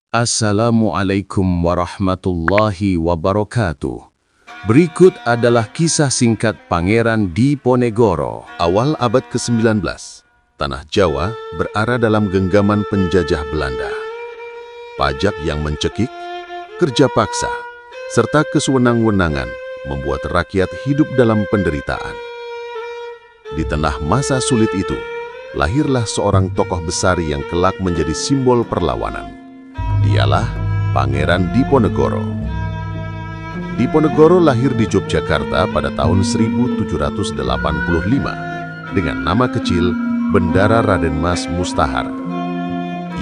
Assalamualaikum warahmatullahi wabarakatuh. Berikut adalah kisah singkat Pangeran Diponegoro. Awal abad ke-19, tanah Jawa berada dalam genggaman penjajah Belanda. Pajak yang mencekik, kerja paksa, serta kesewenang-wenangan membuat rakyat hidup dalam penderitaan. Di tengah masa sulit itu, lahirlah seorang tokoh besar yang kelak menjadi simbol perlawanan. Dialah Pangeran Diponegoro. Diponegoro lahir di Yogyakarta pada tahun 1785 dengan nama kecil Bendara Raden Mas Mustahar.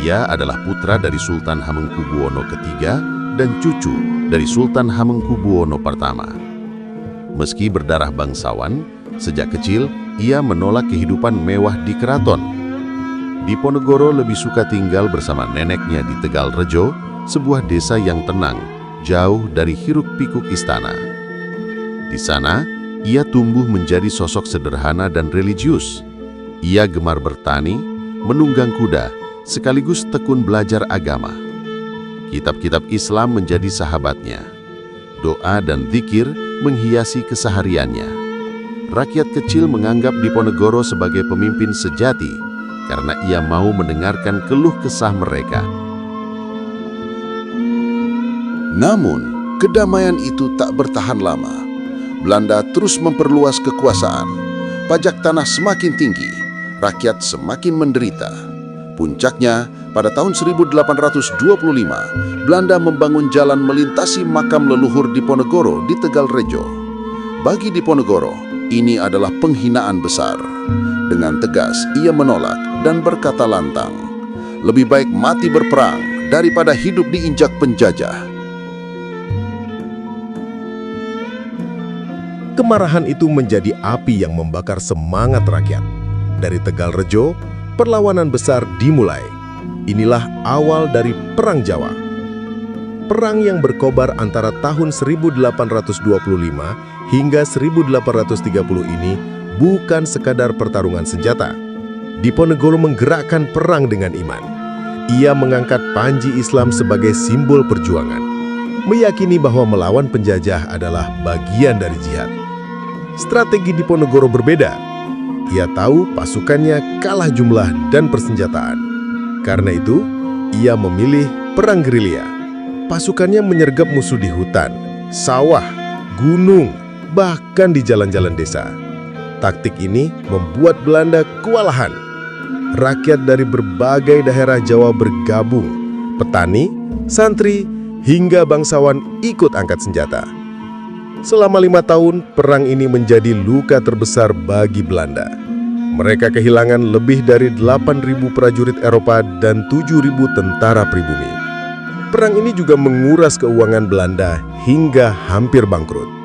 Ia adalah putra dari Sultan Hamengkubuwono III dan cucu dari Sultan Hamengkubuwono I. Meski berdarah bangsawan, sejak kecil ia menolak kehidupan mewah di keraton. Diponegoro lebih suka tinggal bersama neneknya di Tegalrejo, sebuah desa yang tenang, jauh dari hiruk-pikuk istana. Di sana, ia tumbuh menjadi sosok sederhana dan religius. Ia gemar bertani, menunggang kuda, sekaligus tekun belajar agama. Kitab-kitab Islam menjadi sahabatnya. Doa dan zikir menghiasi kesehariannya. Rakyat kecil menganggap Diponegoro sebagai pemimpin sejati, karena ia mau mendengarkan keluh kesah mereka. Namun, kedamaian itu tak bertahan lama. Belanda terus memperluas kekuasaan. Pajak tanah semakin tinggi, rakyat semakin menderita. Puncaknya, pada tahun 1825, Belanda membangun jalan melintasi makam leluhur Diponegoro di Tegalrejo. Bagi Diponegoro, ini adalah penghinaan besar. Dengan tegas, ia menolak dan berkata lantang, "Lebih baik mati berperang daripada hidup diinjak penjajah." Kemarahan itu menjadi api yang membakar semangat rakyat. Dari Tegalrejo, perlawanan besar dimulai. Inilah awal dari Perang Jawa. Perang yang berkobar antara tahun 1825 hingga 1830 ini bukan sekadar pertarungan senjata. Diponegoro menggerakkan perang dengan iman. Ia mengangkat panji Islam sebagai simbol perjuangan, meyakini bahwa melawan penjajah adalah bagian dari jihad. Strategi Diponegoro berbeda. Ia tahu pasukannya kalah jumlah dan persenjataan. Karena itu, ia memilih perang gerilya. Pasukannya menyergap musuh di hutan, sawah, gunung, bahkan di jalan-jalan desa. Taktik ini membuat Belanda kewalahan. Rakyat dari berbagai daerah Jawa bergabung. Petani, santri, hingga bangsawan ikut angkat senjata. Selama 5 tahun, perang ini menjadi luka terbesar bagi Belanda. Mereka kehilangan lebih dari 8.000 prajurit Eropa dan 7.000 tentara pribumi. Perang ini juga menguras keuangan Belanda hingga hampir bangkrut.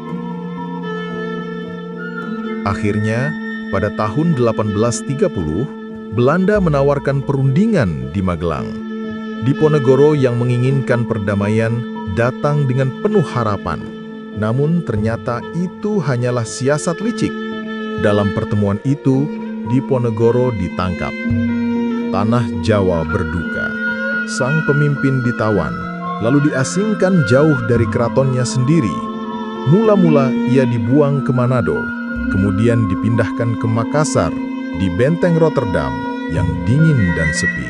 Akhirnya, pada tahun 1830, Belanda menawarkan perundingan di Magelang. Diponegoro yang menginginkan perdamaian datang dengan penuh harapan. Namun ternyata itu hanyalah siasat licik. Dalam pertemuan itu, Diponegoro ditangkap. Tanah Jawa berduka. Sang pemimpin ditawan, lalu diasingkan jauh dari keratonnya sendiri. Mula-mula ia dibuang ke Manado, kemudian dipindahkan ke Makassar di benteng Rotterdam yang dingin dan sepi.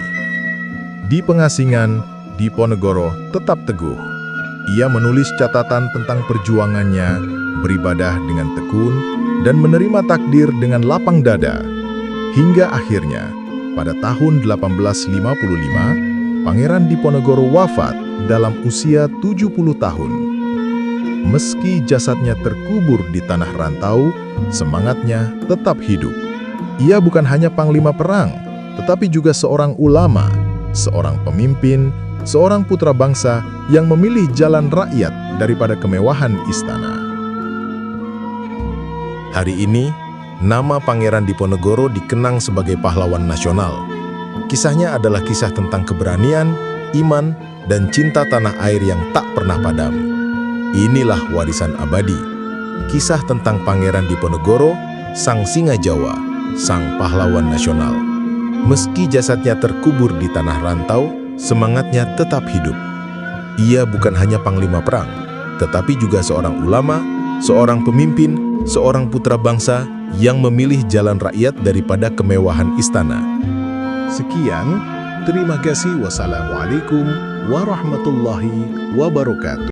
Di pengasingan, Diponegoro tetap teguh. Ia menulis catatan tentang perjuangannya, beribadah dengan tekun, dan menerima takdir dengan lapang dada. Hingga akhirnya, pada tahun 1855, Pangeran Diponegoro wafat dalam usia 70 tahun. Meski jasadnya terkubur di tanah rantau, semangatnya tetap hidup. Ia bukan hanya panglima perang, tetapi juga seorang ulama, seorang pemimpin, seorang putra bangsa yang memilih jalan rakyat daripada kemewahan istana. Hari ini, nama Pangeran Diponegoro dikenang sebagai pahlawan nasional. Kisahnya adalah kisah tentang keberanian, iman, dan cinta tanah air yang tak pernah padam. Inilah warisan abadi, kisah tentang Pangeran Diponegoro, sang singa Jawa, sang pahlawan nasional. Meski jasadnya terkubur di tanah rantau, semangatnya tetap hidup. Ia bukan hanya panglima perang, tetapi juga seorang ulama, seorang pemimpin, seorang putra bangsa yang memilih jalan rakyat daripada kemewahan istana. Sekian, terima kasih. Wassalamualaikum warahmatullahi wabarakatuh.